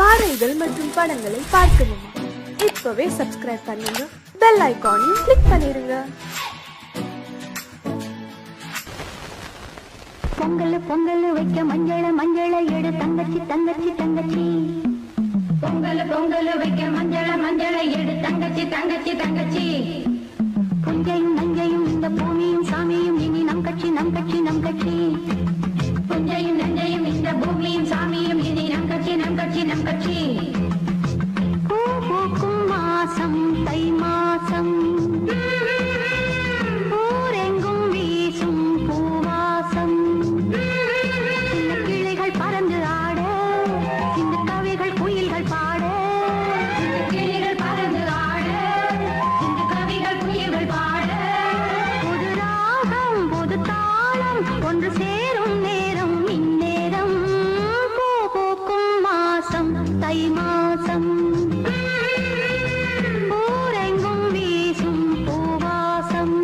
பாடல்கள் மற்றும் படங்களை பார்க்கணுமா? இப்பவே சப்ஸ்கிரைப் பண்ணுங்க, பெல் ஐகானையும் கிளிக் பண்ணிருங்க. பொங்கல் பொங்கல் வைக்க மஞ்சள மஞ்சள எடு தங்கச்சி தங்கச்சி தங்கச்சி. பொங்கல் பொங்கல் வைக்க மஞ்சள மஞ்சள எடு தங்கச்சி தங்கச்சி தங்கச்சி. புஞ்சையும் நஞ்சையும் இந்த பூமியும் சாமியும் இனி நம் கட்சி நம் கட்சி நம் கட்சி. புஞ்சையும் நஞ்சையும் இந்த பூமியும் சாமியும் இனி நம் கட்சி நம் கட்சி நம் கட்சி. பூ பூக்கும் மாசம் தை மாசம், ஊரெங்கும் வீசும் பூவாசம். சின்ன கிளிகள் பறந்து ஆட, இந்த கவிகள் குயில்கள் பாட. சின்ன கிளிகள் பறந்து ஆட, இந்த கவிகள் குயில்கள் பாட. புது ராகம் புது தாளம் ஒன்று சேரும் நேரம் இந்நேரம். பூ பூக்கும் மாசம் தை மாசம், ஊரெங்கும் வீசும் பூவாசம்.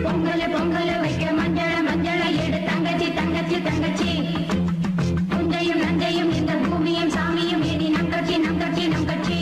பொங்கல் பொங்கல் வைக்க மஞ்சள மஞ்சள எடு தங்கச்சி தங்கச்சி தங்கச்சி. புஞ்சையும் நஞ்சையும் இந்த பூமியும் சாமியும் இனி நம் கட்சி நம் கட்சி நம் கட்சி.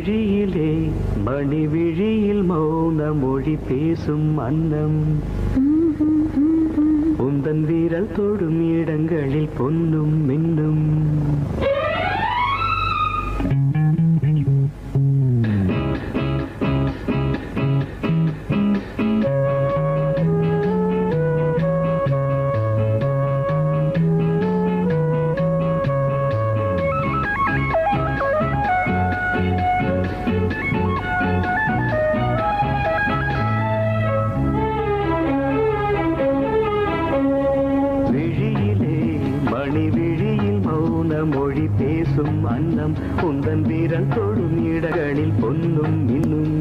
விழியிலே மணி விழியில் மௌன மொழி பேசும் அன்னம் உந்தன் வீரல் தொடும் இடங்களில் பொன்னும் மின்னும் மொழி பேசும் அன்னம் உந்தன் வீரல் தொடும் இடங்களில் பொன்னும் இன்னும்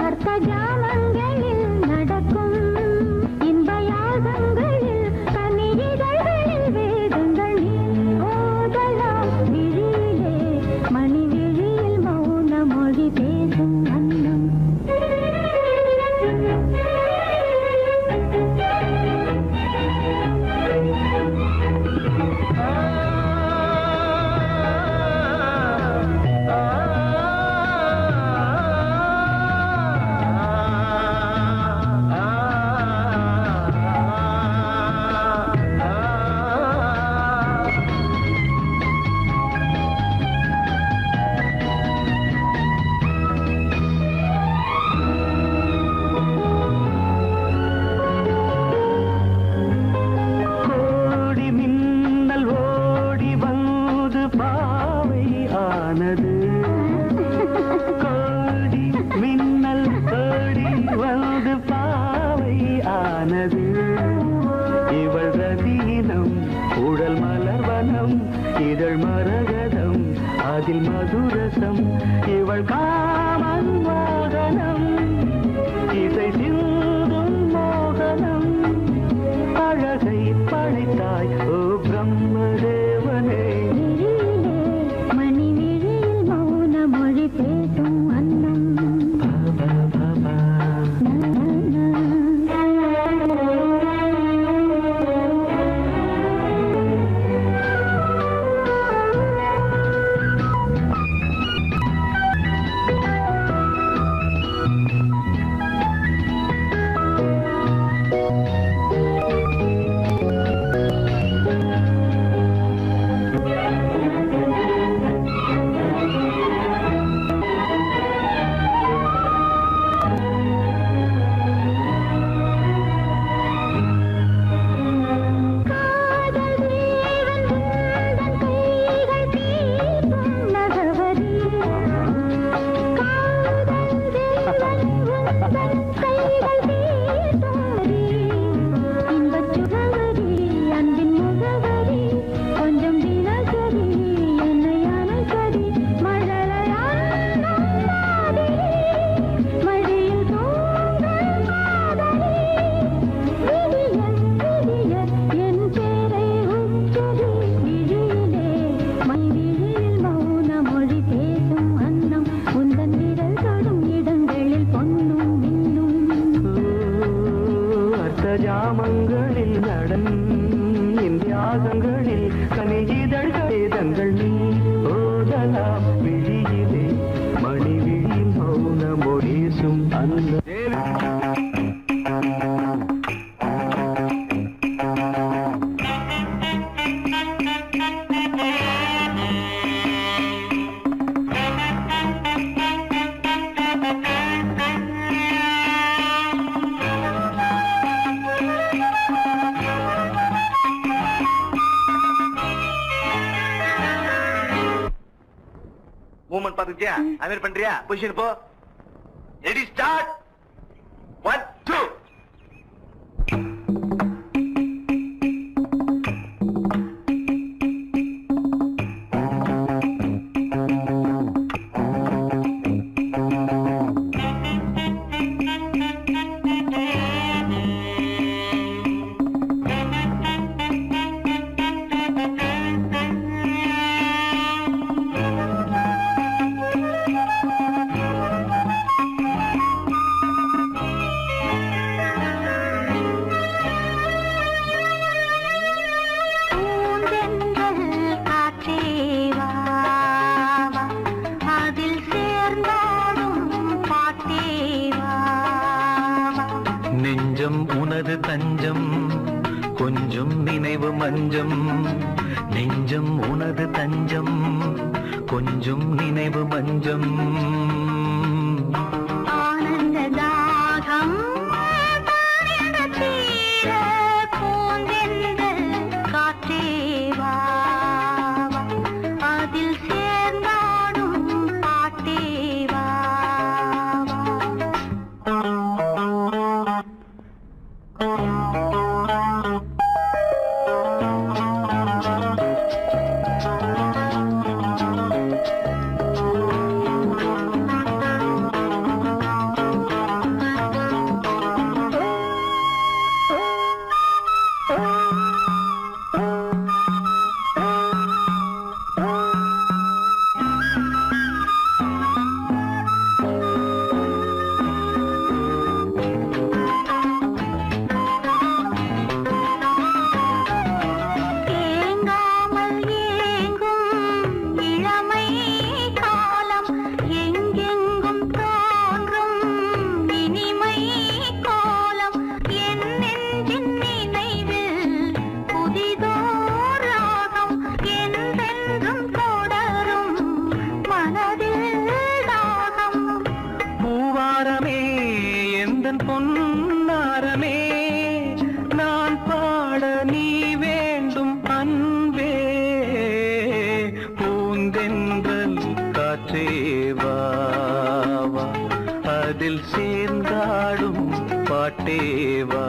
அர்த்த ஜாமங்களில் நடக்கும் இன்ப யாகங்களில் கனிதழ்களில் வேதங்கள் ஓதலாம் விழியிலே மணி விழியில் மௌன மொழி பேசும் அன்னம் கோடி மின்னல் ஓடி வந்து பாவை ஆனது இவள் ரதீனம் உடல் மலர்வனம் இதழ் மரகதம் அதில் மதுரசம் இவள் காமன் மோகனம் இசை சிந்தும் மோகனம் அழகை படைத்தாய் ஓ பிரம்மதேவனே பேசும் அன்னம் ஜாமங்களில் நடன் இந்தியாகங்களில் கனிதழ்கள் நீ ஓதலாம் விழியிலே மணி விழியில் மௌன மொழிசும் அந்த மூமெண்ட் பாத்துக்கிட்டியா? அமீர் பண்றியா? பொசிஷன் போ. Ready start. 1 2 மஞ்சம் கொஞ்சம் நினைவு மஞ்சம் நெஞ்சம் உனது தஞ்சம் கொஞ்சம் நினைவு மஞ்சம் ஆனந்த தாகம் தீர பூந்தென்றல் காற்றே வா அதில் சேர்ந்தாடும் பாட்டே வா பொன்னாரமே நான் பாட நீ வேண்டும் அன்பே பூந்தென்றல் காற்றே வா அதில் சேர்ந்தாடும் பாட்டே வா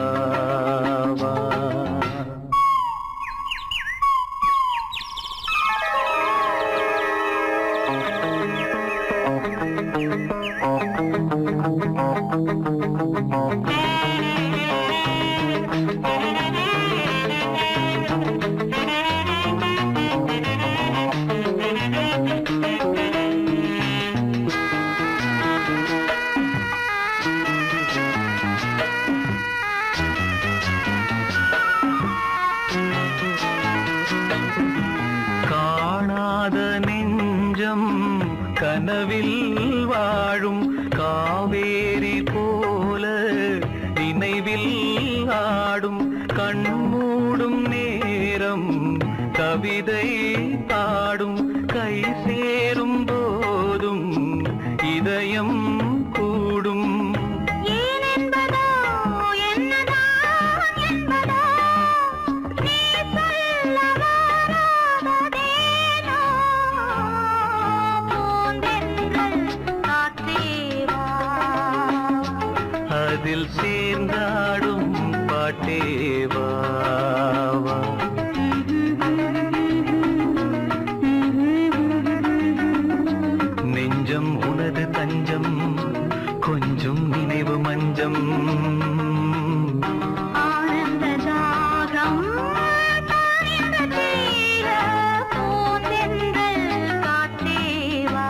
காணாத நெஞ்சம் கனவில் வாழும் காவேரி போல நினைவில் ஆடும் கண்மூடும் நேரம் கவிதை பாடும் கை சேரும் போதும் இதயம் கூடும் அதில் சேர்ந்தாடும் பாட்டே வா நெஞ்சம் உனது தஞ்சம் கொஞ்சம் நினைவு மஞ்சம் ஆனந்த தாகம் பூந்தென்றல் காற்றே வா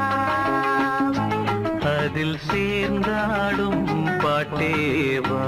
அதில் சேர்ந்தாடும் பாட்டே வா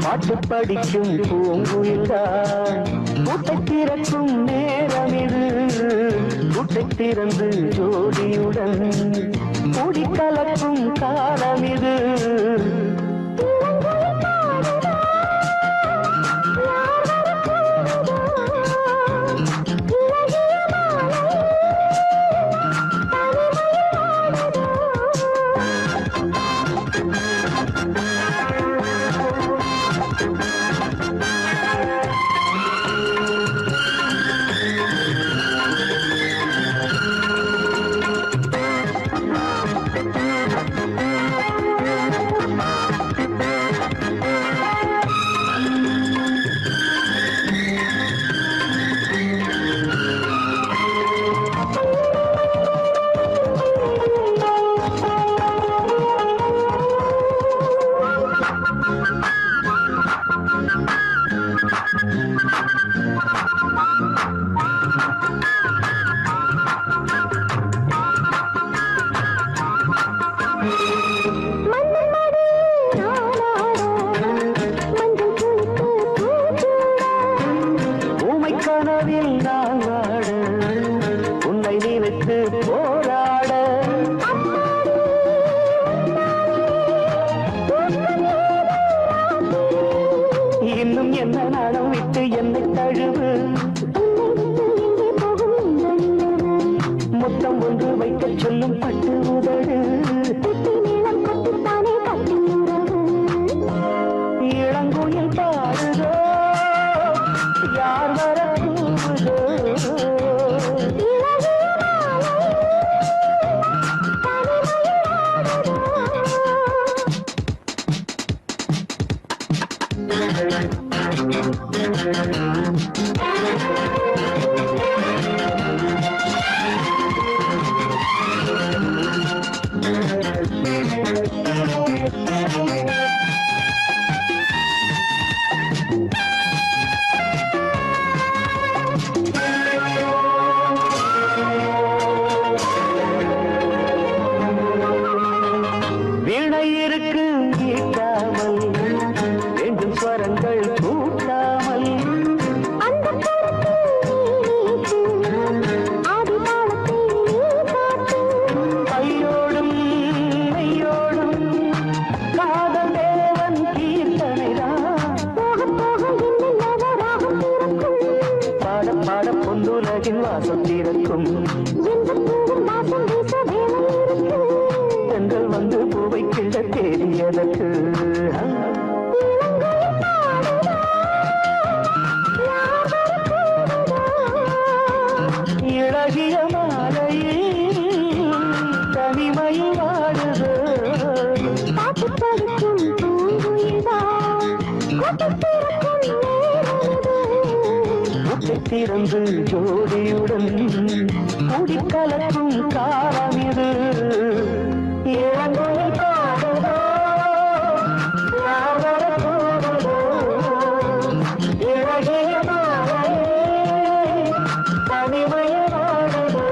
பாட்டு படிக்கும் பூங்குயில்தான் கூட்டை திறக்கும் நேரம் இது கூட்டை திறந்து ஜோடியுடன் கூடி கலக்கும் காலம் இது கனவில் நான் வாட உன்னை நினைத்து போராட இன்னும் என்ன நாடம் விட்டு என்னை தழுவு முத்தம் ஒன்று வைக்க சொல்லும் பட்டு உதடு இளங்குயில் பாடுதோ யார் வர கூவுதோ வீணை இருக்கு ஈட்டாமல் வேண்டும் ஸ்வரங்கள் கூட்டாமல் கையோடும் மெய்யோடும் காதல் தேவன் கீர்த்தனைதான் பாட பாட பொன்னுலகின் வாசம் தீரக்கும் தென்றல் வந்து பூவை கிள்ள தேடியதற்கு இழகிய மாலையில் தனிமையில் வாடுது திறந்து ஜோடியுடன் கூடி கலக்கும் காலம் இது இளங்குயில் பாடுதோ யார் வர கூவுதோ இழகிய மாலையில் தனிமையில் வாடுதோ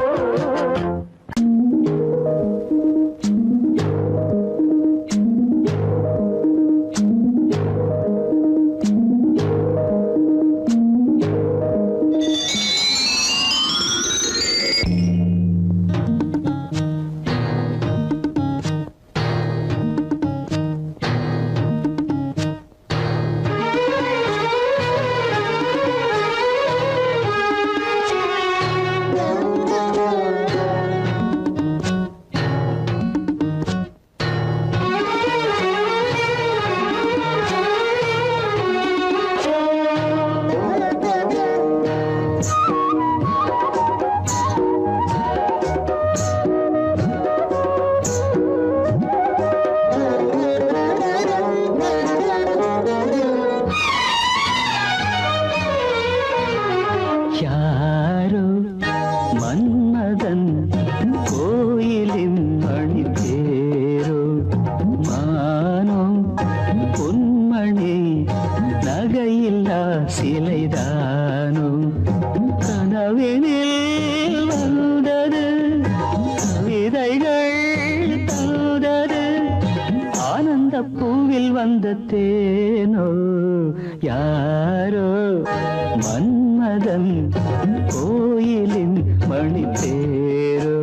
யாரோ மன்மதன் கோயிலின் மணி தேரோ மானோ பொன்மணி நகையில்லா சிலைதானோ கனவினில் வந்தது கவிதைகள் தந்தது ஆனந்த பூவில் வந்த தேனோ யாரோ மன்மதன் கோயிலின் மணி தேரோ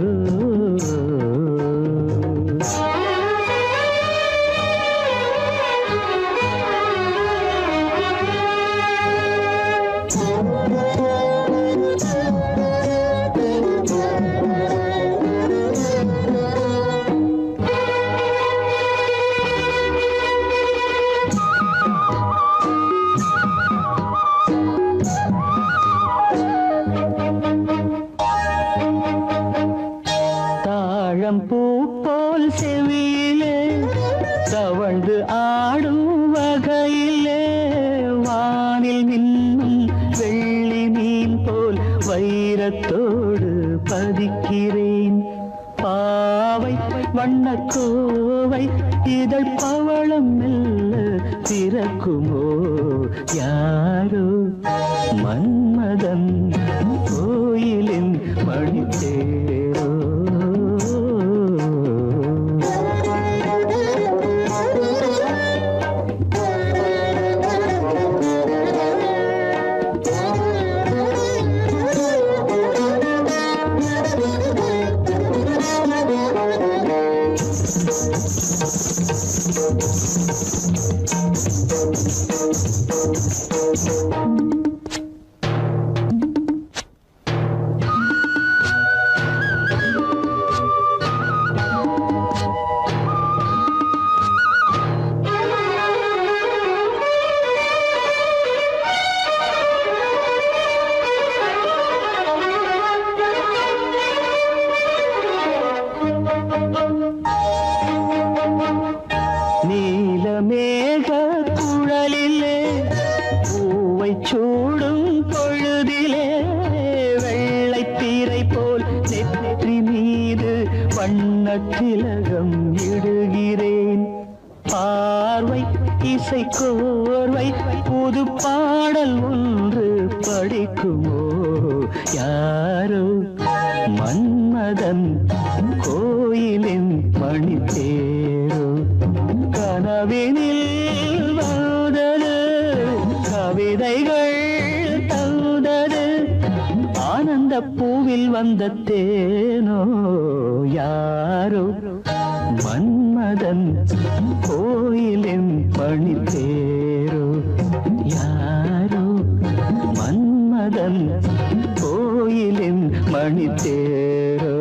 தாழம்பூ போல் செவியிலே தவழ்ந்து ஆடும் வகையிலே வானில் மின்னும் வெள்ளி மீன் போல் வைரத்தோடு பதிக்கிறேன் பாவை வண்ணக்கோவை இதழ் பவளம் மெல்ல திறக்குமோ யாரோ மன்மதன் கோயிலின் மணித்தேரோ. நீலமேக குழலிலே பூவை சூடும் பொழுதிலே வெள்ளைத்திரை போல் நெற்றி மீது வண்ணத்திலகம் இடுகிறேன். பார்வை இசை கோர்வை புது பாடல் ஒன்று படிக்குமோ யாரோ மன்மதன் கோயிலின் மணித்தேரோ. கனவினில் வந்தது கவிதைகள் தந்தது ஆனந்த பூவில் வந்த தேனோ யாரோ மன்மதன் கோயிலின் மணித்தேரோ. யாரோ மன்மதன் கோயிலின் மணித்தேரோ.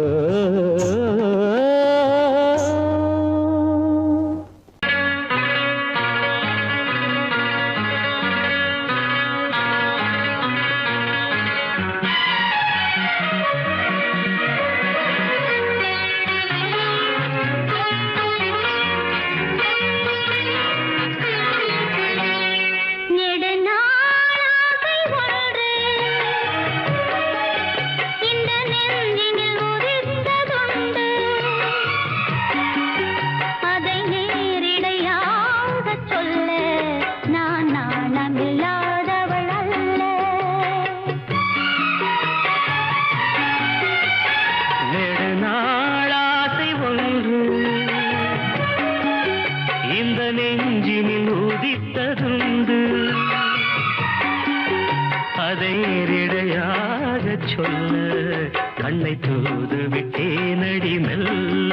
கண்ணை தூது விட்டேனடி மெல்ல.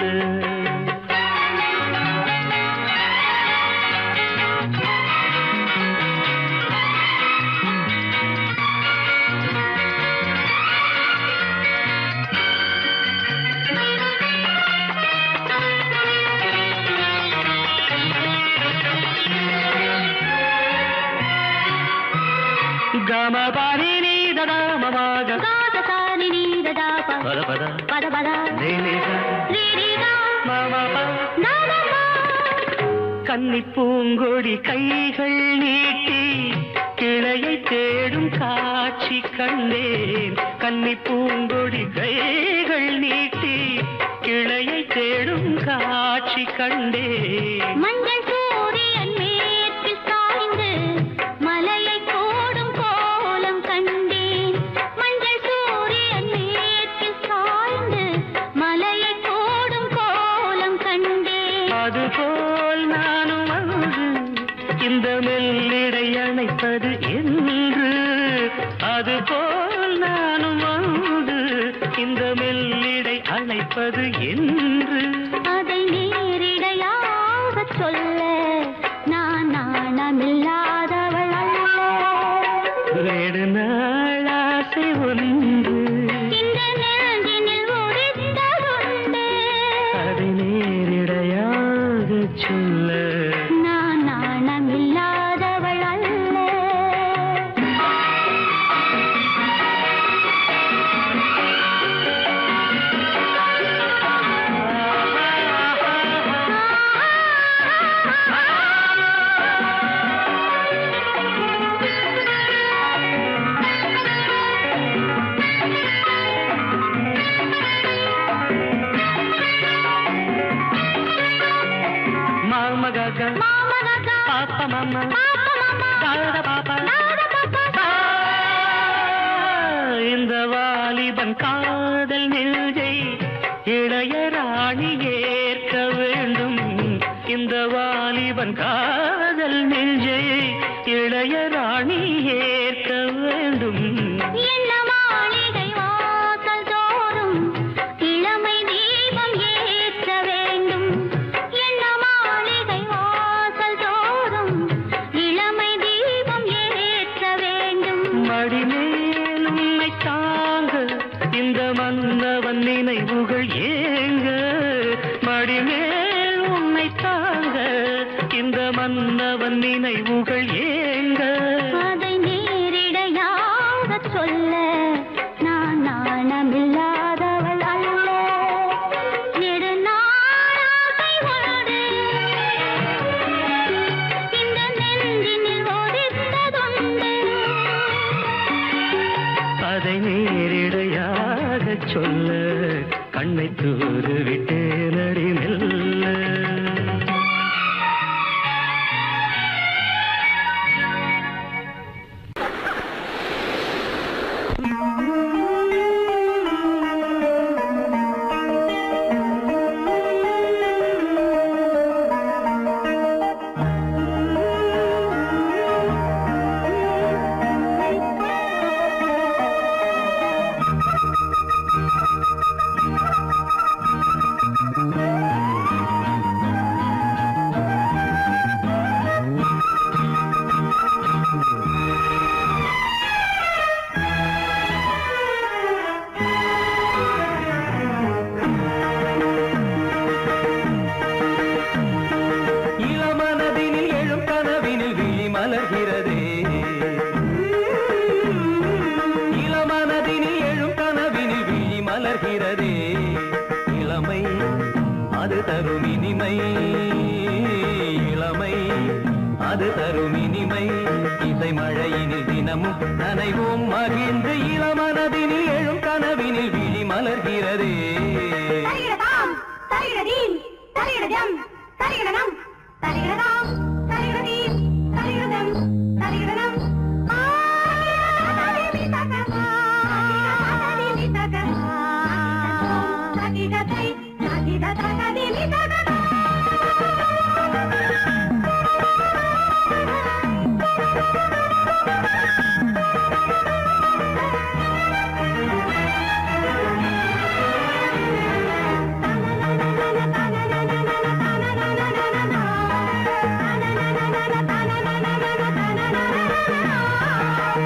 గమ పని నీ దదా మమగ గాద సాని నీ దదా పద పద పద పద నీ నీ నీ మమ నమ கன்னி பூங்கொடி கைகள் நீட்டி கிளையை தேடும் காட்சி கண்டேன். கன்னி பூங்கொடி கைகள் நீட்டி கிளையை தேடும் காட்சி கண்டேன். மஞ்சள் சூரியன் மேற்கில் சாய்ந்து மலையை கோடும் கோலம் கண்டேன். மஞ்சள் சூரியன் மேற்கில் சாய்ந்து மலையை கோடும் கோலம் கண்டேன். அதுபோல் நானும் வந்து இந்த மெல்லிடை அணைப்பது என்று. அதுபோல் நானும் வந்து இந்த மெல்லிடை அணைப்பது என்று. அதை நேரிடையாக சொல்ல நான் நாணமில்லாதவள் அல்ல. வேறு நாள் ஆசை ஒன்று இந்த நெஞ்சினில் உரித்ததுண்டு. அதை நேரிடையாக சொல்ல நான் நாணமில்லாதவள் அல்ல. Papa mama, Papa mama, Dada papa, Dada papa. காதல் நெஞ்சை இளைய ராணி ஏற்க வேண்டும். என்ன மாளிகை வாசல் தோறும் இளமை தீபம் ஏற்ற வேண்டும். என்ன மாளிகை வாசல் தோறும் இளமை தீபம் ஏற்ற வேண்டும். மடிமேல் உன்னை தாங்க இந்த மன்னவன் நினைவுகள் ஏங்க. மடிமேல் உன்னை தாங்க இந்த மன்னவன் நினைவுகள் ஏங்க. அதை நேரிடையாக சொல்ல நான் நாணமில்லாதவள் அல்ல. நெடுநாளாகை உண்டு இந்த நெஞ்சினில் ஒதித்ததுண்டு. அதை நேரிடையாக சொல்ல கண்ணை தூது விட்டு நடி மெல்ல. நனைவோம் மகிழ்ந்து இளமனதினில் எழும் கனவினில் விழி மலர்கிறதே.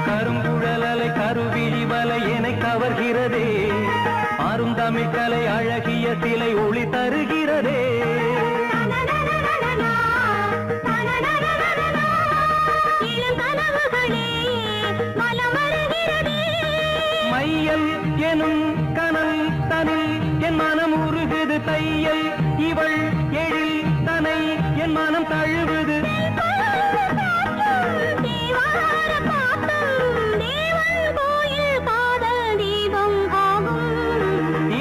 கருங்குழலலை கருவிழி வலை என கவர்கிறதே. அருந்தமிழ் கலை அழகிய சிலை ஒளி தருகிறதே. மையல் எனும் கனல் தனில் என் மனம் உருகுது. தையல் இவள் எழில் தனை என் மனம் தழுவுது.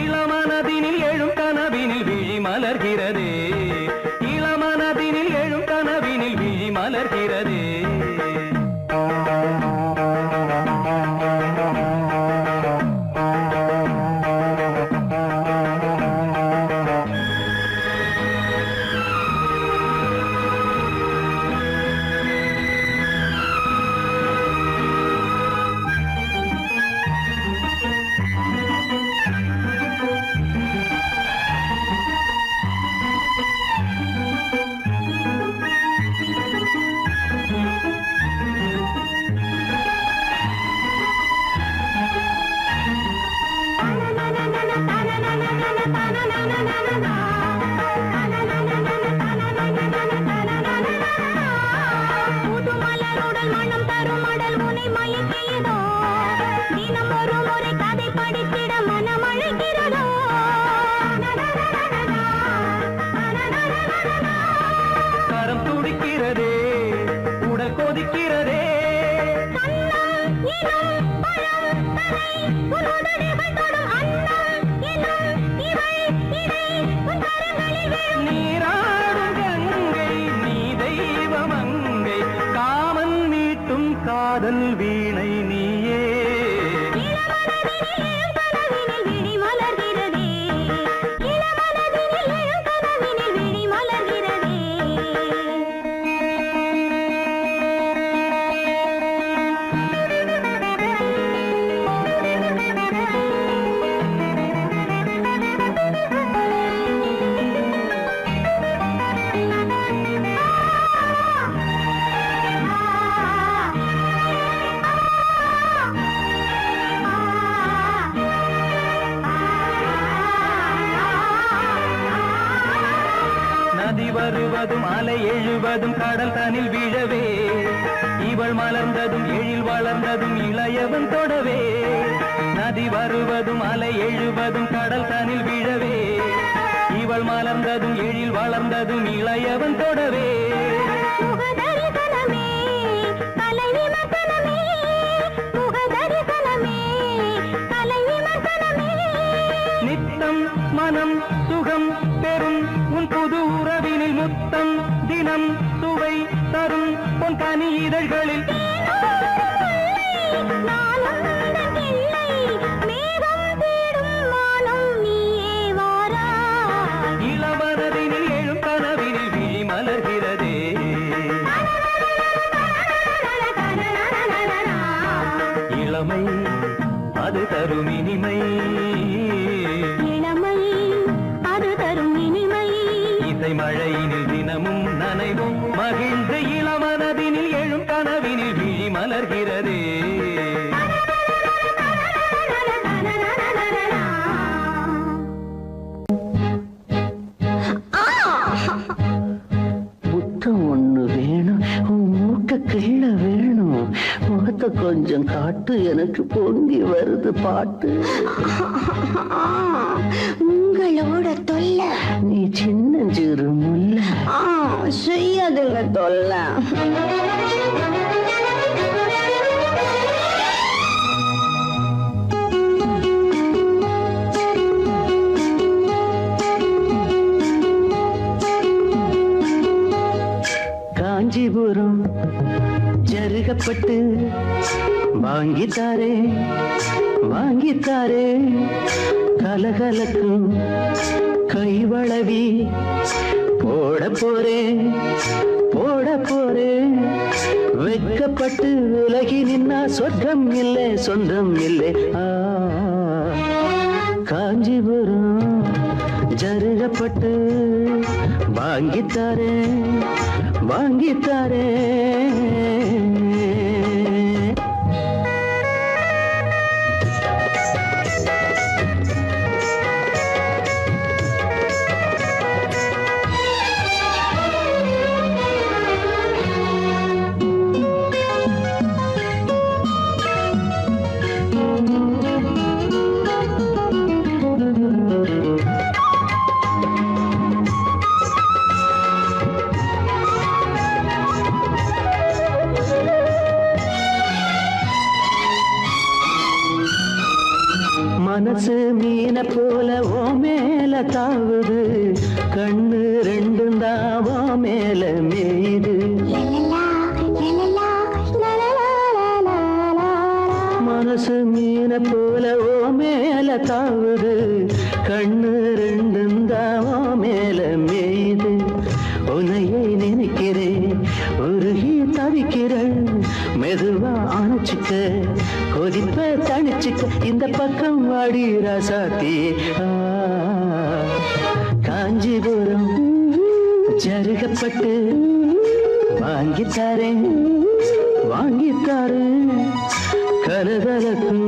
இளமனதினில் எழும் கனவினில் விழி மலர்கிறதே. இளமனதினில் எழும் கனவினில் விழி மலர்கிறதே. கரம் துடிக்கிறதே, உடல் கொதிக்கிறதே. நீராடும் கங்கை நீ தெய்வமங்கை, காமன் மீட்டும் காதல் வீணை நீயே. வருவதும் அலை எழுவதும் கடல் தனில் வீழவே இவள் மலர்ந்ததும் எழில் வளர்ந்ததும் இளையவன் தொடவே நதி வருவதும் அலை எழுவதும் கடல் தனில் வீழவே இவள் மலர்ந்ததும் எழில் வளர்ந்ததும் இளையவன் தொடவே நித்தம் மனம் சுகம் பெறும் உன் புது உறவினில் முத்தம் தினம் சுவை தரும் உன் கனி இதழ்களில் இளவரதினில் எழும் கனவினில் விழி மலர்கிறதே இளமை அது தரும் இனிமை இசை மழையினில் தினமும் நனைவும் மகிழ்ந்து இளமனதினில் எழும் கனவினில் விழி மலர்கிறதே முத்தம் ஒண்ணு வேணும், உன் மூக்க கிள்ள வேணும், முகத்தை கொஞ்சம் காட்டு, எனக்கு பொங்கி வருது பாட்டு. உங்களோட தொல்லை நீ சின்னஞ்சிறு முல்ல செய்யாதுங்க தொல்லை. காஞ்சிபுரம் ஜருகப்பட்டு வாங்கித்தாரே வாங்கித்தாரே கலகலக்கும் கைவளவி போட போறேன் போட போறேன். வெட்கப்பட்டு விலகி நின்னா சொர்க்கம் இல்லை சொந்தம் இல்லை. காஞ்சிபுரம் ஜருகப்பட்டு வாங்கித்தாரே வாங்கித்தாரே. மனசு மீன போல ஓ மேல தாவுது, கண்ணு ரெண்டும் தான் ஓ மேல மேயுது. மனசு மீன போல ஓ மேல தாவுது, கண்ணு ரெண்டும் தான் ஓ மேல மேயுது. உன்னையை நினைக்கிறேன் உருகி தவிக்கிறேன், மெதுவா அணைச்சிக்க கொதிப்ப தணிச்சுக்க, இந்த பக்கம் வாடி ராசாத்தி. காஞ்சிபுரம் ஜருகப்பட்டு வாங்கித்தாரேன் வாங்கித்தாரேன் கலகலக்கும்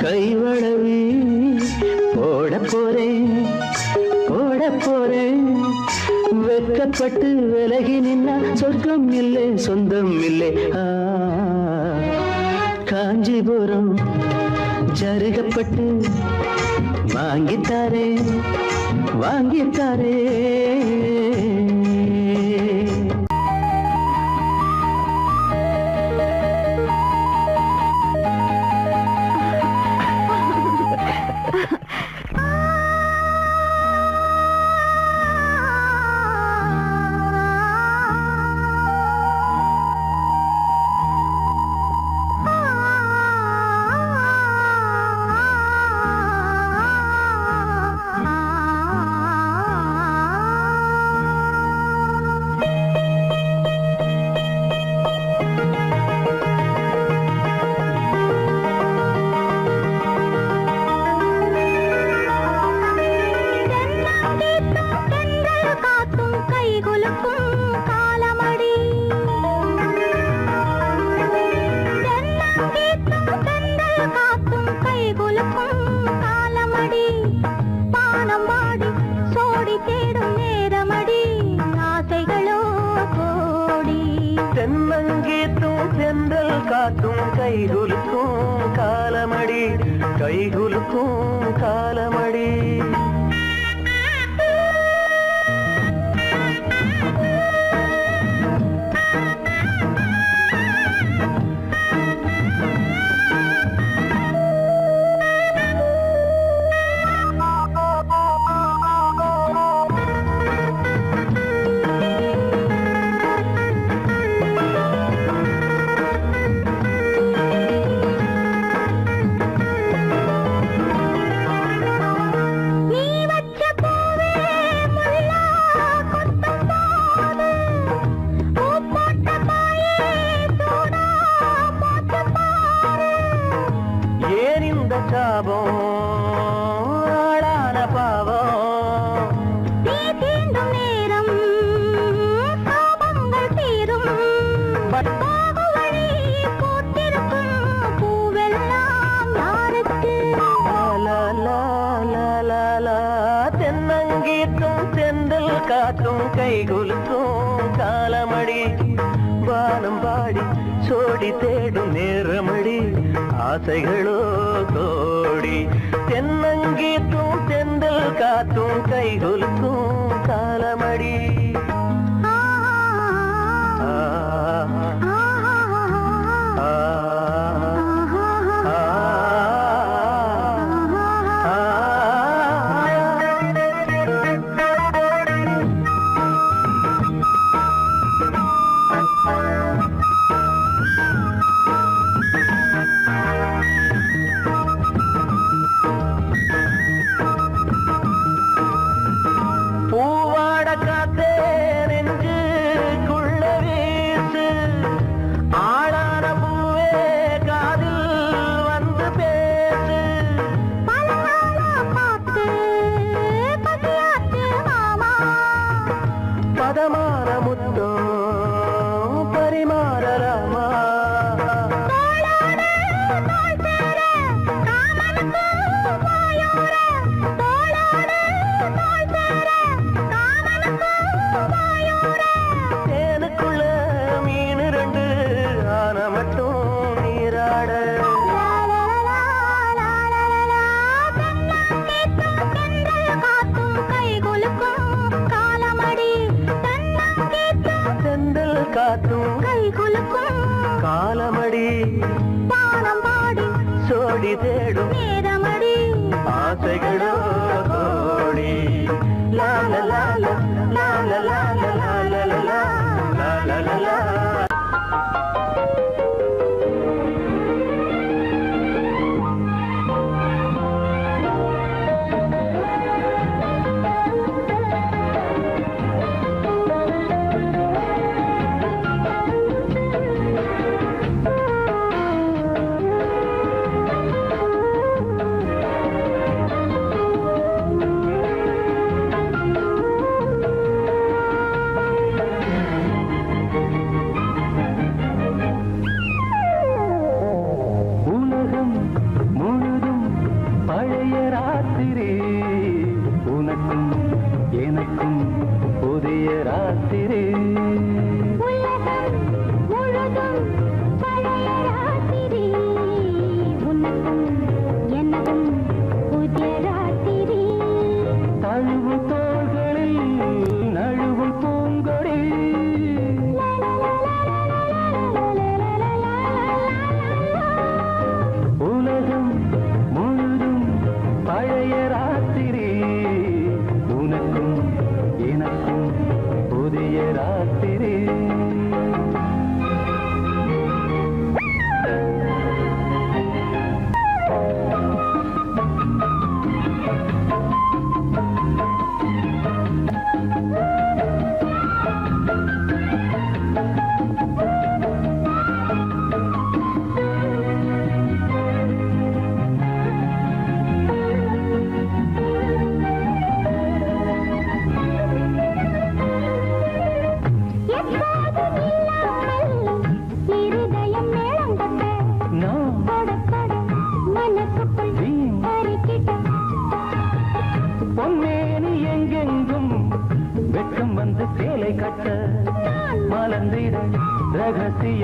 கைவளவி போட போறேன் போட போறேன். வெட்கப்பட்டு விலகி நின்னா சொர்க்கம் இல்லை சொந்தம் இல்லை. காஞ்சிபுரம் ஜருகப்பட்டு வாங்கித்தாரே வாங்கித்தாரே. தென்றல் காத்தும் கைகுலுக்கும் காலமடி கைகுலுக்கும் காலமடி கைகுலுக்கும் காலமடி வானம் பாடி சோடி தேடும் நேரமடி ஆசைகளோ கோடி தென்னங்கீத்தும் தென்றல் காத்தும் கைகுலுக்கும் காலமடி காலமடி பானம் பாடி சோடி தேடும் நேரமடி ஆசைகளோ கோடி லா லா லா லா லா லா லா லா லா லா லா லா. வெட்கம் வந்து சேலை கட்ட மலர்ந்திட ரகசிய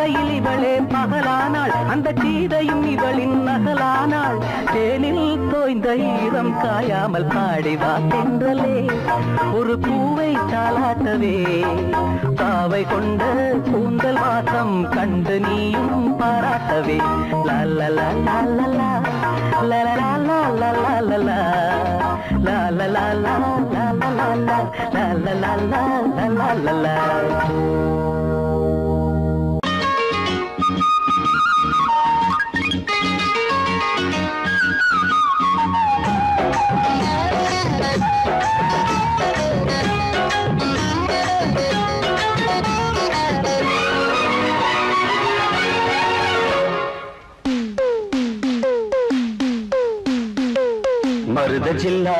பார்வையில் இவளே பகலானாள், அந்த சீதையும் இவளின் நகலானாள். தேனில் தோய்ந்த ஈரம் காயாமல் பாடிவா தென்றலே, ஒரு பூவை தாலாட்டவே. பாவை கொண்ட கூந்தல் வாசம் கண்டு நீயும் பாராட்டவே. லல்லலா லல்லலா லல்லலா லல்லலா லல்லலா லல்லலா லல்லலா. மருத ஜில்லா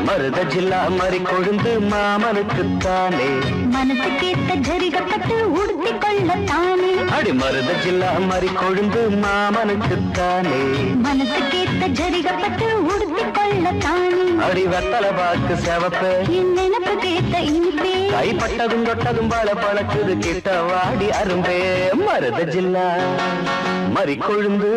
மருத ஜில்லா மறி கொழுந்து மாமனுக்குத்தானே, மனசு கேட்ட ஜரிகப்பட்டு உடுத்தி கொள்ளத்தானே. அடி மருத ஜில்லா மறி கொழுந்து மாமனுக்குத்தானே, மனசு கேட்ட ஜரிகப்பட்டு உடுத்தி கொள்ளத்தானே. அடி வெத்தல பாக்கு செவப்பு என் நினப்பு கேட்ட இனிப்பே, கைப்பட்டதும் தொட்டதும் பல பழக்குது கிட்ட வாடி அரும்பே. மருத ஜில்லா மறி கொழுந்து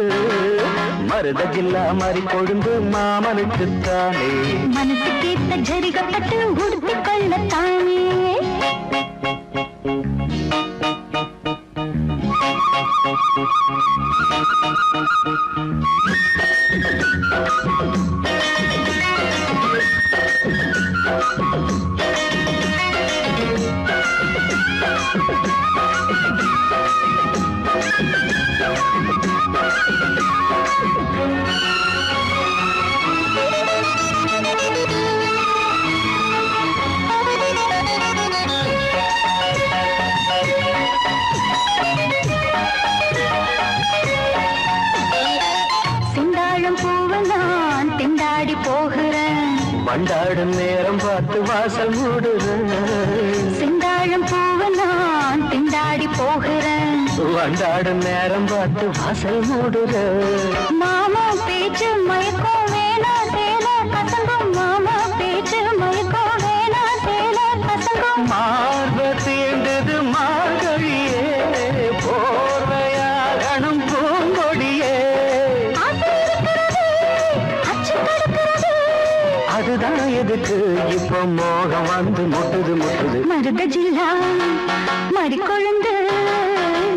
மருத ஜில்லா மறி கொழுந்து மாமனுக்குத்தானே, மனசு கேட்ட ஜரிகப்பட்டு உடுத்தி கொள்ளத்தானே. வண்டாடும் நேரம் பார்த்து வாசல் மூடுறேன், செந்தாழம் பூவ நான் திண்டாடி போகிறேன். வண்டாடும் நேரம் பார்த்து வாசல் மூடுறேன். மாமா பேச்சு மயக்கம் வேணா சேல கசங்கும், மாமா பேச்சு மயக்கம் வேணா சேல கசங்கும். மார்ப தீண்டது மார்கழியே, போர்வையாகணும் பூங்கொடியே. அதுதான் எதுக்கு இப்ப மோகம் வந்து முட்டுது முட்டுது. மருத ஜில்லா மறி கொழுந்து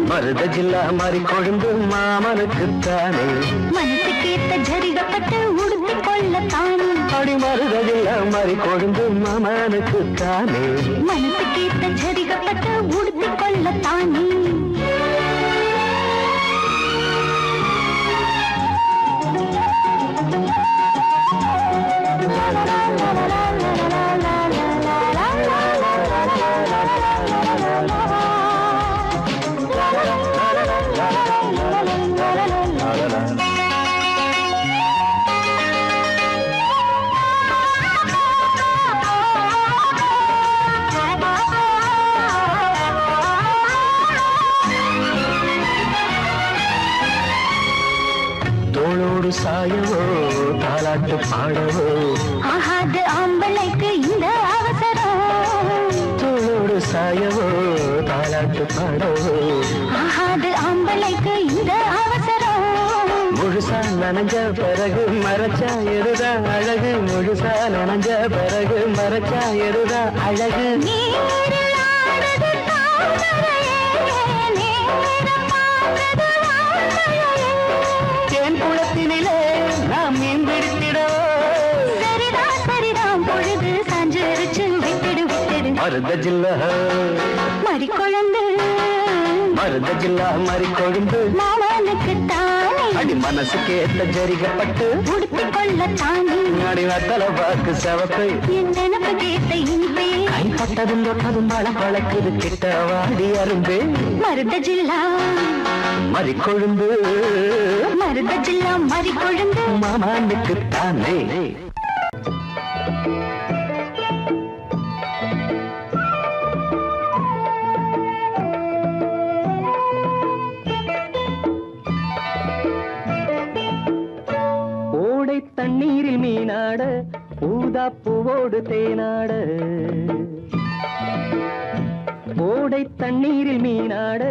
மருத ஜில்லா மறி கொழுந்து மாமனுக்குத்தானே, மனசு கேட்ட ஜரிகப்பட்டு உடுத்தி கொள்ளத்தானே. அடி மருத ஜில்லா மறி கொழுந்து மாமனுக்குத்தானே, மனசு கேட்ட ஜரிகப்பட்டு உடுத்தி கொள்ளத்தானே. தோளோடு சாயவோ தாலாட்டு பாடவோ, ஆகாது ஆம்பளைக்கு இந்த அவசரம். தோளோடு சாயவோ தாலாட்டு பாடவோ, ஆகாது ஆம்பளைக்கு இந்த அவசரம். முழுசா நனைஞ்ச பிறகு மறைச்சா எதுதான் அழகு, முழுசா நனைஞ்ச பிறகு மறைச்சா எதுதான் அழகு. நீரில் ஆடுது தாமரையே, நேரம் பார்த்தது வாழ்க்கையே. தேன் குளத்தினிலே நாம் மீன் பிடித்திடவோ, சரிதான் சரிதான் பொழுது சாஞ்சிருச்சு விட்டுடு விட்டுடு. மருத ஜில்லா மறி கொழுந்து மருத ஜில்லா மறி கொழுந்து மாமனுக்கு தானே, அடி மனசு கேட்ட ஜரிகப்பட்டு உடுத்தி கொள்ளத்தானே. அடி வத்தல பாக்கு செவப்பு என் நினப்பு கேட்ட இனிப்பே, கைப்பட்டதும் தொட்டதும் பல பழக்குது கிட்ட வாடி அரும்பே. மருத ஜில்லா மறி கொழுந்து மருத ஜில்லா மறி கொழுந்து மாமனுக்குத்தானே. ஓடை தண்ணீரில் மீனாட ஊதா பூவோடு தேனாட, ஓடை தண்ணீரில் மீனாட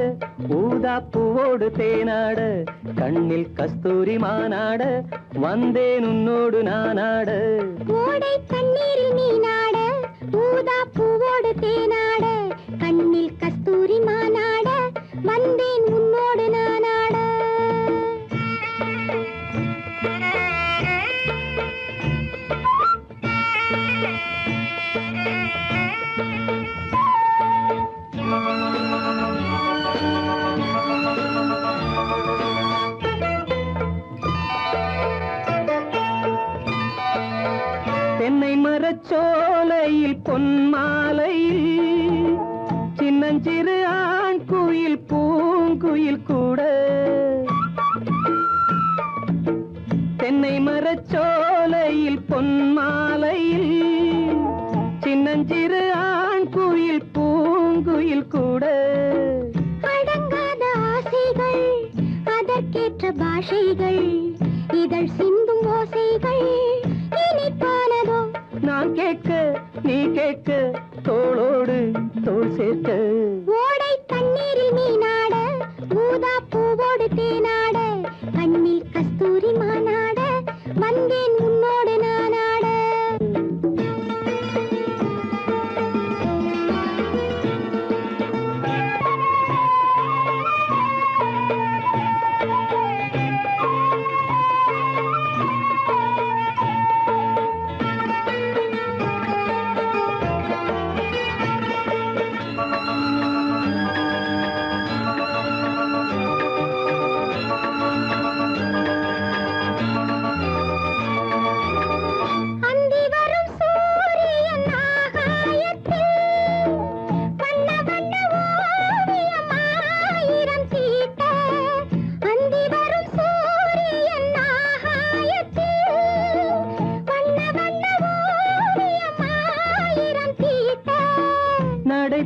ஊதா பூவோடு தேனாட கண்ணில் கஸ்தூரி மானாட வந்தேன் உன்னோடு நானாட. ஓடை தண்ணீரில் மீனாட ஊதா பூவோடு தேனாட கண்ணில் கஸ்தூரி மானாட வந்தேன் உன்னோடு நானாட. தென்னை மரச்சோலையில் பொன்மாலையில் சின்னஞ்சிறு ஆண் குயில் பூங்குயில் கூட. தென்னை மரச்சோலையில் பொன்மாலையில் சின்னஞ்சிறு ஆண் குயில் பூங்குயில் கூட. அடங்காத ஆசைகள் அதற்கேற்ற பாஷைகள் இதழ் சிந்தும் ஓசைகள் இனிப்பானதோ. நான் கேட்க நீ கேட்க தோளோடு தோள் சேர்க்க. ஓடை தண்ணீரில் மீனாட ஊதா பூவோடு தேனாட கண்ணில் கஸ்தூரி மானாட வந்தேன் உன்னோடு நானாட.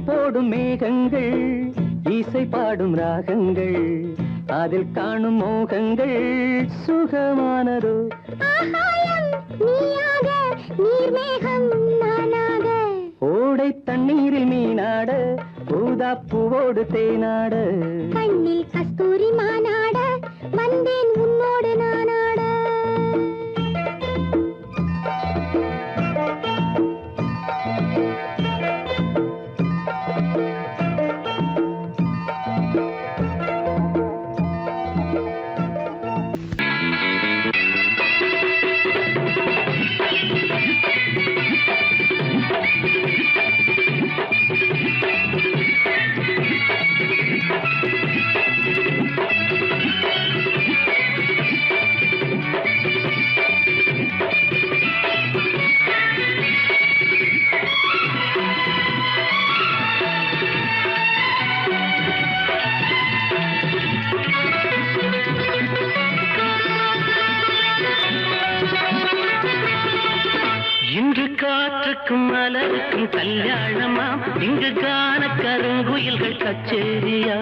போடும் மேகங்கள் இசை பாடும் ராகங்கள் அதில் காணும் மோகங்கள் சுகமானதோ. ஓடை தண்ணீரில் மீனாட ஊதா பூவோடு தேனாட கண்ணில் கஸ்தூரி மானாட வந்தேன் உன்னோடு நானாட. இன்று காற்றுக்கும் மலருக்கும் கல்யாணமா இங்கு காண கருங்குயில்கள் கச்சேரியா.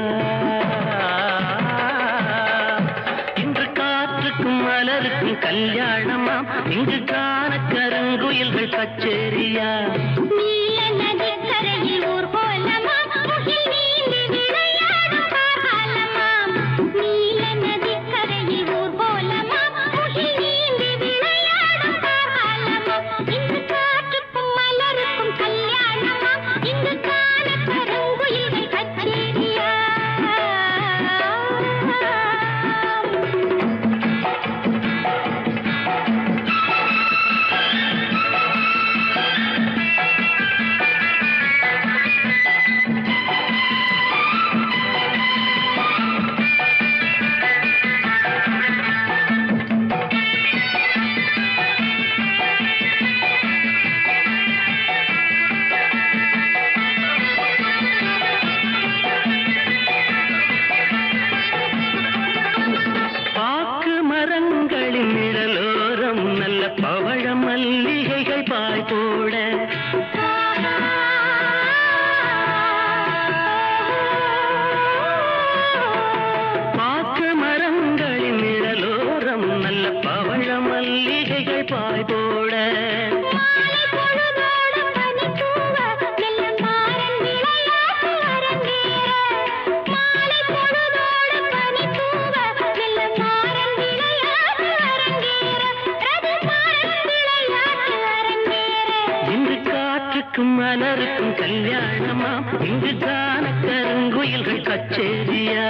இன்று காற்றுக்கும் மலருக்கும் கல்யாணமா இங்கு காண கருங்குயில்கள் கச்சேரியா. கல்யாணமாம் இங்கு கான கருங்குயில்கள் கச்சேரியா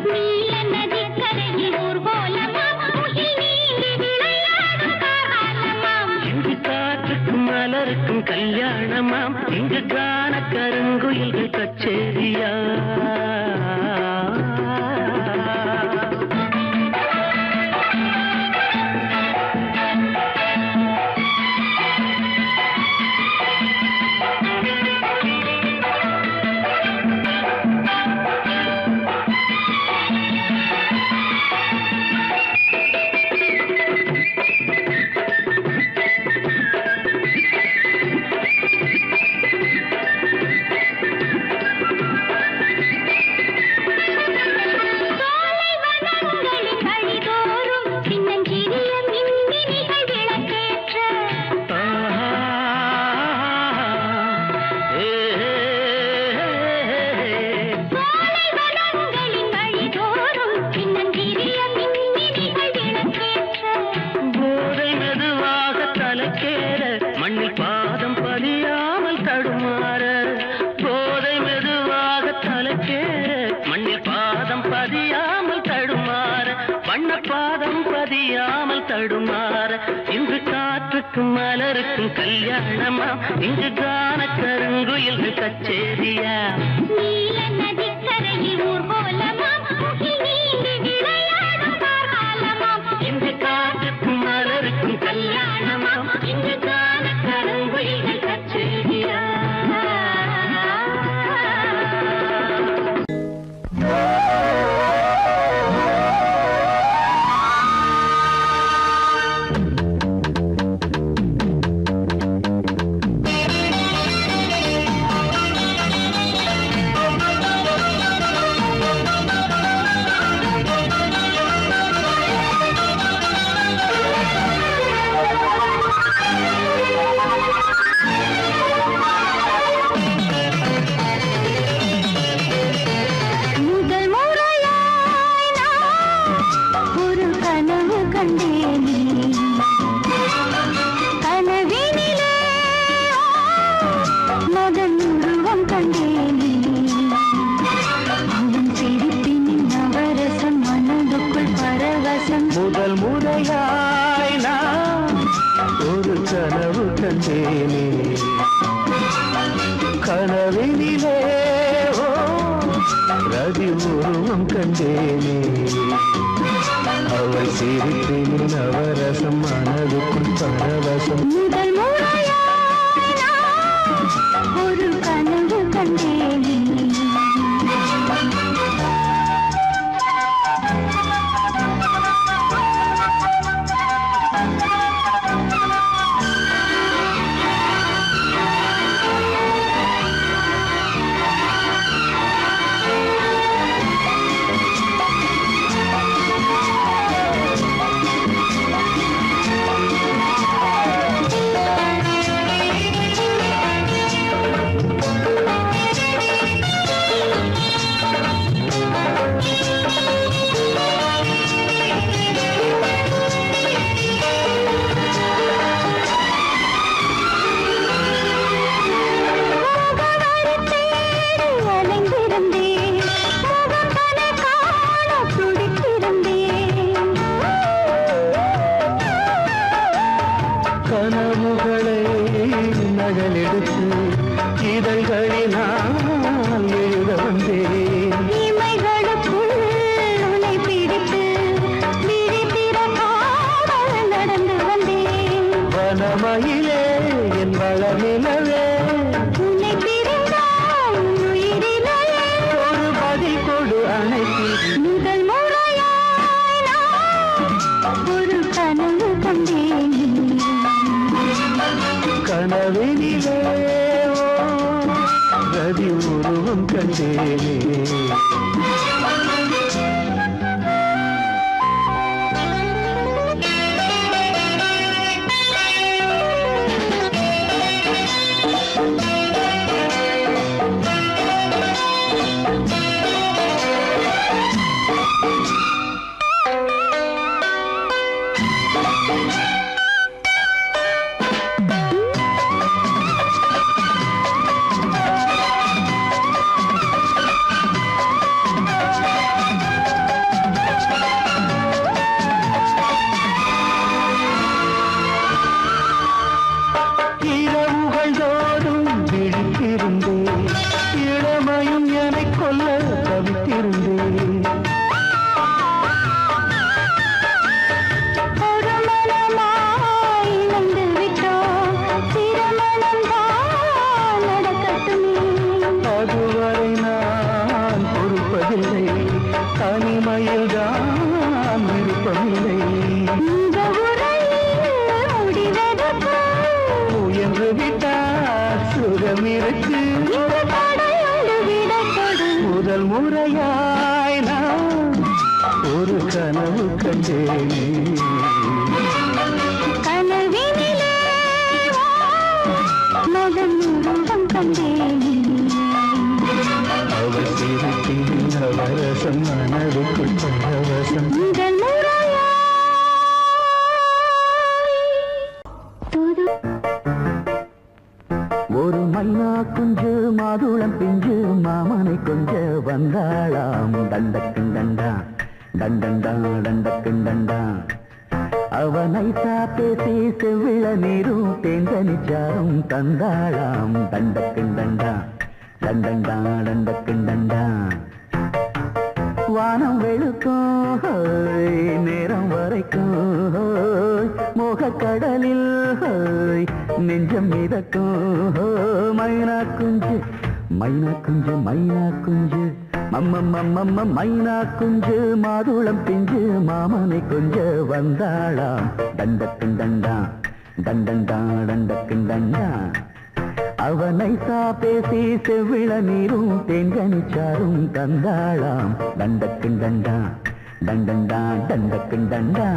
நீல நதி கரையில் ஊர்வலமாம் முகில் நீந்தி விளையாடும் காரணமாம் இங்கு காற்றுக்கும் மலருக்கும் கல்யாணமாம் இங்கு கான கருங்குயில்கள் கச்சேரியா இன்று காற்றுக்கும் மலருக்கும் கல்யாணமா இங்கு கான கருங்குயில்கள் கச்சேரியா நீல நதி கரையில் ஊர்வலமாம் முகில் நீந்தி விளையாடும் காரணமாம் இங்கு காற்றுக்கும் மலருக்கும் கல்யாணமா இங்கு கான கருங்குயில்கள் கச்சேரியா முதல் முறையாய் நான் ஒரு கனவு கண்டேனே. கனவினிலே முதல் உருவம் கண்டேனே. அவள் திருப்பில் அவரசம் மனதுக்குள் பரவசம். முதல் முறையாய் ஒரு மைனா குஞ்சு மாதுளம் பிஞ்சு மாமனை கொஞ்ச வந்தாளாம். தண்டக்கும் தண்டா தண்டண்டா தண்டக்கும் தண்டா. அவனை பேசி செவ்விள நீரும் தேங்கனிச்சாரும் தந்தாளாம். தண்டக்கும் தண்டா தண்டண்டா தண்டக்கும் தண்டா. வானம் வெளுக்கும் நேரம் வரைக்கும் மோகக்கடலில் நெஞ்சம் மிதக்கும். மைனா குஞ்சு மைனா குஞ்சு மைனா குஞ்சு மம்மம்மம்மம்ம மைனா குஞ்சு மாதுளம் பிஞ்சு மாமனை கொஞ்ச வந்தாளாம். தண்டக்கும் தண்டா தண்டண்டா தண்டக்கும் தண்டா. அவனை பேசி செவ்விள நீரும் தேங்கனிச்சாரும் தந்தாளாம். தண்டக்கும் தண்டா தண்டண்டா தண்டக்கும் தண்டா.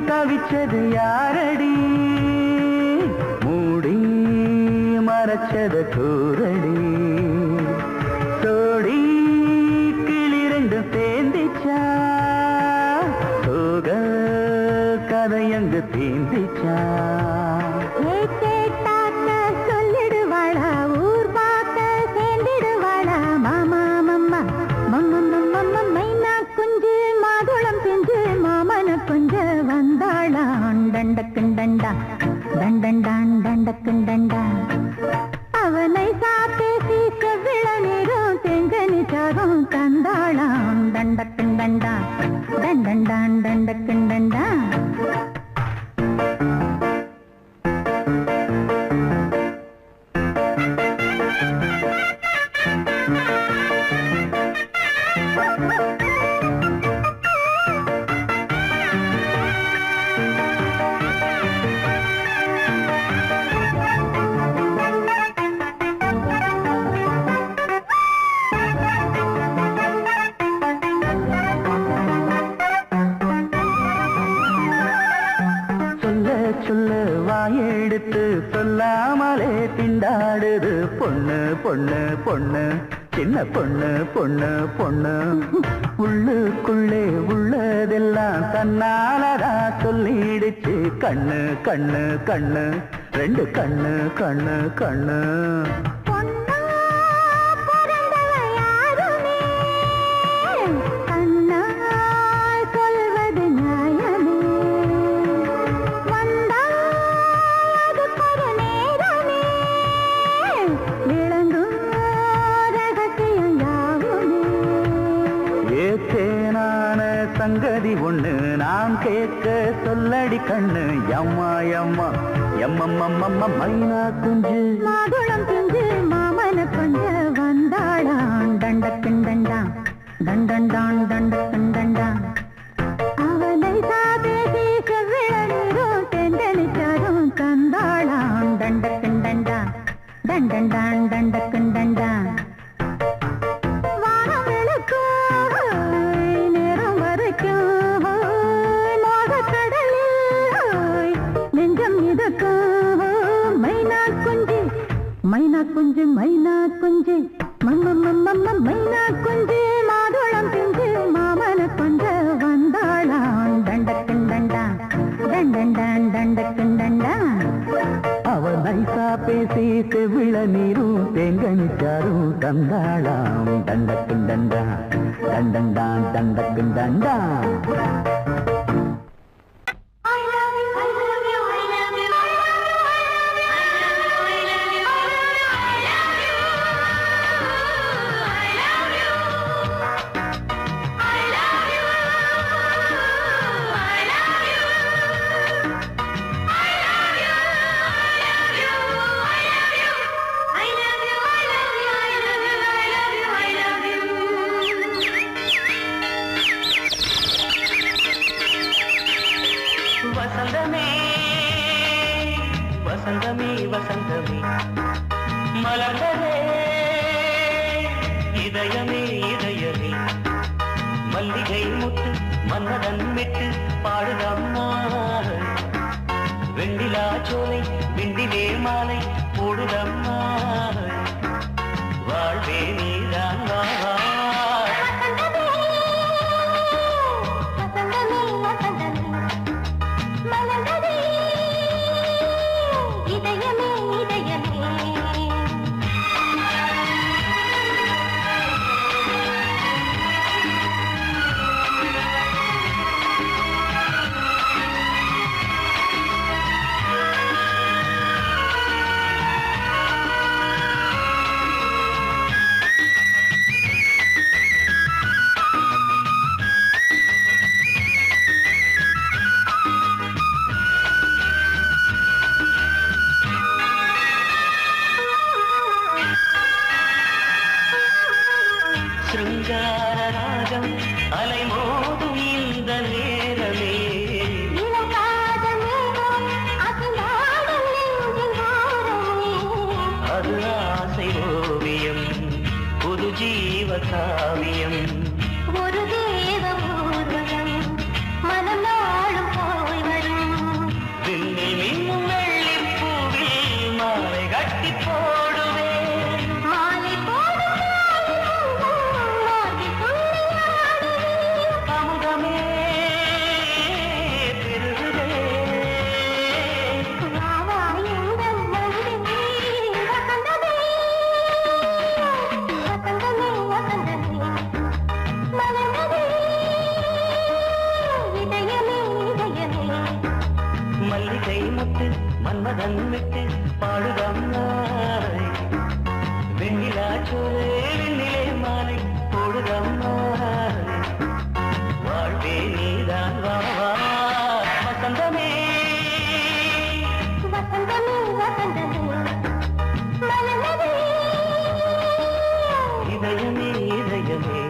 தவிச்சது யாரடி மூடி மறைச்சது கூரடி. சோடி கிளிரண்டு சேர்ந்திச்சா சோக கதையங்கு தீந்திச்சா. சொல்லிடுவாளா ஊர் பார்க்க சேர்ந்திடுவாளா மாமா மம்மா மம்மம்மம்ம மைனா குஞ்சு மாதுளம் பிஞ்சு மாமன கொஞ்ச வந்தாளான். தண்டக்கும் தண்டா தண்டண்டான் தண்டக்கும் தண்டா. அவனை பேசி செவ்விள நீரும் தெங்கனிச்சாரும் தந்தாளான். தண்டக்கும் தண்டா தண்டண்டான் தண்டக்கும் தண்டா. சொல்ல வாயெடுத்து சொல்லாமலே திண்டாடுது பொண்ணு பொண்ணு பொண்ணு சின்ன பொண்ணு பொண்ணு பொண்ணு. உள்ளுக்குள்ளே உள்ளதெல்லாம் தன்னாலதா சொல்லிடுச்சு கண்ணு கண்ணு கண்ணு ரெண்டு கண்ணு கண்ணு கண்ணு. சங்கதி ஒண்ணு நாம் கேட்க சொல்லடி கண்ணு. எம்மா எம்மா எம்மம்மம்மம்ம மைனா குஞ்சு மாதுளம் பிஞ்சு மாமன கொஞ்ச வந்தாளான். தண்டக்கும் தண்டா தண்டண்டான் தண்டக்கும் தண்டா. அவனை பேசி செவ்விள நீரும் தெண்டனிச்சாரும் தந்தாளான். தண்டக்கும் தண்டா தண்டண்டான் தண்டக்கும் தண்டா. மைனா குஞ்சு மைனா குஞ்சு மம்மம்மம்ம மைனா குஞ்சு மாதுளம் பிஞ்சு மாமன கொஞ்ச வந்தாளான். தண்டக்கும் தண்டா தண்டண்டான் தண்டக்கும் தண்டா. அவனை நைசா பேசி செவிள நீரும் தேங்கனிச்சாரும் தந்தாளாம் தண்டக்கும் தண்டா தண்டண்டான் தண்டக்கும் தண்டா. வசந்தமே வசந்தமே வசந்தமே மலர்ந்ததே இதயமே இதயமே மல்லிகை முத்து மன்னதன் விட்டு பாடுதம்மா வெண்ணிலா சோலை விண்டிலே மாலை போடுதம்மா வாழ்வே நீதான் வா ராகம் அலை மோதும் இந்த நேரமே அது ஆசை ஓவியம் புது ஜீவ காவியம் ஒரு தேவ ஊர்வலம் மனம் நாளும் போய் வரும் விண்ணில் மின்னும் வெள்ளிப் பூவில் மாலை கட்டி போடுவேன் மாலை போடும் அமுதமே பெருகுதே மல்லிகை முத்து மன்மதன் விட்டு பாடுதம் நாய் வெண்ணிலா சோலை வெண்ணிலே மாலை போடுதம் நாய் வாழ்வே நீதான் வா வசந்தமே வசந்தமே வசந்தமே மலர்ந்ததே இதயமே இதயமே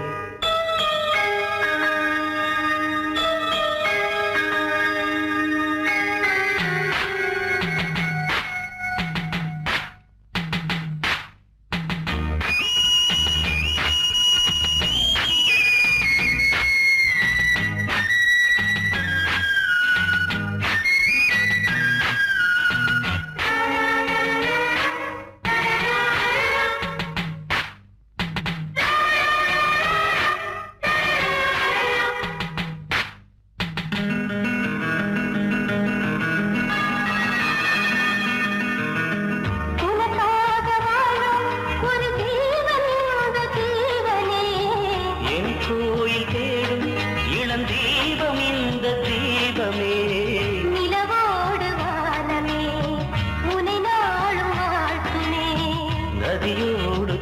நதியோடு